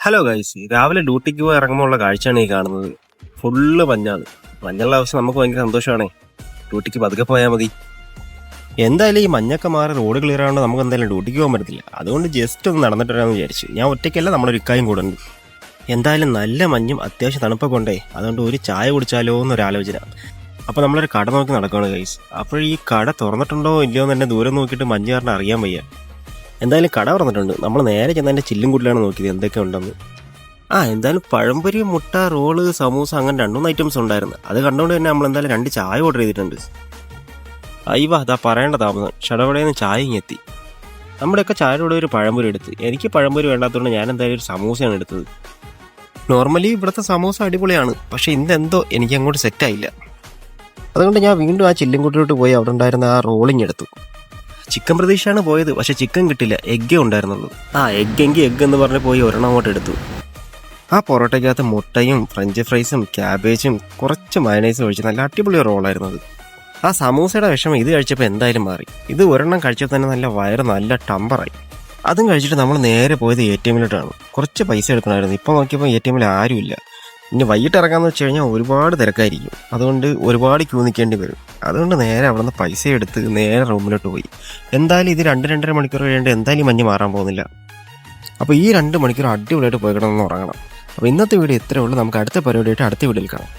Hello guys, രാവിലെ ഡ്യൂട്ടിക്ക് പോയി ഇറങ്ങുമ്പോൾ ഉള്ള കാഴ്ചയാണ് ഈ കാണുന്നത്. ഫുള്ള് മഞ്ഞാണ്. മഞ്ഞുള്ള ആവശ്യം നമുക്ക് ഭയങ്കര സന്തോഷമാണേ. ഡ്യൂട്ടിക്ക് പതുക്കെ പോയാൽ മതി. എന്തായാലും ഈ മഞ്ഞൊക്കെ മാറി റോഡ് ക്ലിയർ ആയതുകൊണ്ട് നമുക്ക് എന്തായാലും ഡ്യൂട്ടിക്ക് പോകാൻ പറ്റത്തില്ല. അതുകൊണ്ട് ജസ്റ്റ് ഒന്ന് നടന്നിട്ട് വരാമെന്ന് വിചാരിച്ചു. ഞാൻ ഒറ്റയ്ക്കല്ല, നമ്മളൊരു ഇക്കായും കൂടെ ഉണ്ട്. എന്തായാലും നല്ല മഞ്ഞും അത്യാവശ്യം തണുപ്പൊക്കെ ഉണ്ടേ. അതുകൊണ്ട് ഒരു ചായ കുടിച്ചാലോ എന്നൊരാലോചന. അപ്പോൾ നമ്മളൊരു കട നോക്കി നടക്കുകയാണ് ഗൈസ്. അപ്പോൾ ഈ കട തുറന്നിട്ടുണ്ടോ ഇല്ലയോ എന്ന് തന്നെ ദൂരം നോക്കിയിട്ട് മഞ്ഞ് കാരണം അറിയാൻ വയ്യ. എന്തായാലും കട തുറന്നിട്ടുണ്ട്. നമ്മൾ നേരെ ചെന്ന് എൻ്റെ ചില്ലും കുട്ടിലാണ് നോക്കിയത് എന്തൊക്കെ ഉണ്ടെന്ന്. എന്തായാലും പഴംപൊരി, മുട്ട, റോള്, സമൂസ അങ്ങനെ 2-3 ഐറ്റംസ് ഉണ്ടായിരുന്നു. അത് കണ്ടുകൊണ്ട് തന്നെ നമ്മൾ എന്തായാലും 2 ചായ ഓർഡർ ചെയ്തിട്ടുണ്ട്. അയ്യവാ, അതാ പറയേണ്ട താമസം. ഷടപടയെന്ന് ചായ ഇങ്ങെത്തി. നമ്മുടെയൊക്കെ ചായയുടെ കൂടെ ഒരു പഴംപൊരി എടുത്ത്. എനിക്ക് പഴംപൊരി വേണ്ടാത്തതുകൊണ്ട് ഞാൻ എന്തായാലും ഒരു സമൂസയാണ് എടുത്തത്. നോർമലി ഇവിടുത്തെ സമൂസ അടിപൊളിയാണ്, പക്ഷേ ഇന്നെന്തോ എനിക്ക് അങ്ങോട്ട് സെറ്റായില്ല. അതുകൊണ്ട് ഞാൻ വീണ്ടും ആ ചില്ലുംകുട്ടിലോട്ട് പോയി അവിടെ ഉണ്ടായിരുന്ന ആ റോളിങ് എടുത്തു. ചിക്കൻ പ്രതീക്ഷയാണ് പോയത്, പക്ഷെ ചിക്കൻ കിട്ടില്ല, എഗ്ഗേ ഉണ്ടായിരുന്നുള്ളൂ. എഗ്ഗെങ്കിൽ എഗ്ഗ് എന്ന് പറഞ്ഞ് പോയി ഒരെണ്ണം അങ്ങോട്ട് എടുത്തു. ആ പൊറോട്ടയ്ക്കകത്ത് മുട്ടയും ഫ്രഞ്ച് ഫ്രൈസും ക്യാബേജും കുറച്ച് മയണൈസും ഒഴിച്ച് നല്ല അടിപൊളി റോളായിരുന്നു അത്. ആ സമൂസയുടെ വിഷമം ഇത് കഴിച്ചപ്പോൾ എന്തായാലും മാറി. ഇത് ഒരെണ്ണം കഴിച്ചപ്പോൾ തന്നെ നല്ല വയറ് നല്ല ടമ്പറായി. അതും കഴിച്ചിട്ട് നമ്മൾ നേരെ പോയത് ATM കുറച്ച് പൈസ എടുക്കണമായിരുന്നു. ഇപ്പോൾ നോക്കിയപ്പോൾ ATM ആരുമില്ല. ഇനി വൈകിട്ട് ഇറങ്ങാമെന്ന് വെച്ച് കഴിഞ്ഞാൽ ഒരുപാട് തിരക്കായിരിക്കും. അതുകൊണ്ട് ഒരുപാട് ക്യൂ നിൽക്കേണ്ടി വരും. അതുകൊണ്ട് നേരെ അവിടെ നിന്ന് പൈസ എടുത്ത് നേരെ റൂമിലോട്ട് പോയി. എന്തായാലും ഇത് 2-2.5 മണിക്കൂർ കഴിയേണ്ട എന്തായാലും മഞ്ഞ് മാറാൻ പോകുന്നില്ല. അപ്പോൾ ഈ 2 മണിക്കൂർ അടിപൊളിയായിട്ട് പോയി കിടന്ന് ഉറങ്ങണം. അപ്പോൾ ഇന്നത്തെ വീഡിയോ ഇത്രയേ ഉള്ളൂ. നമുക്ക് അടുത്ത പരിപാടിയായിട്ട് അടുത്ത വീഡിയോയിൽ കാണാം.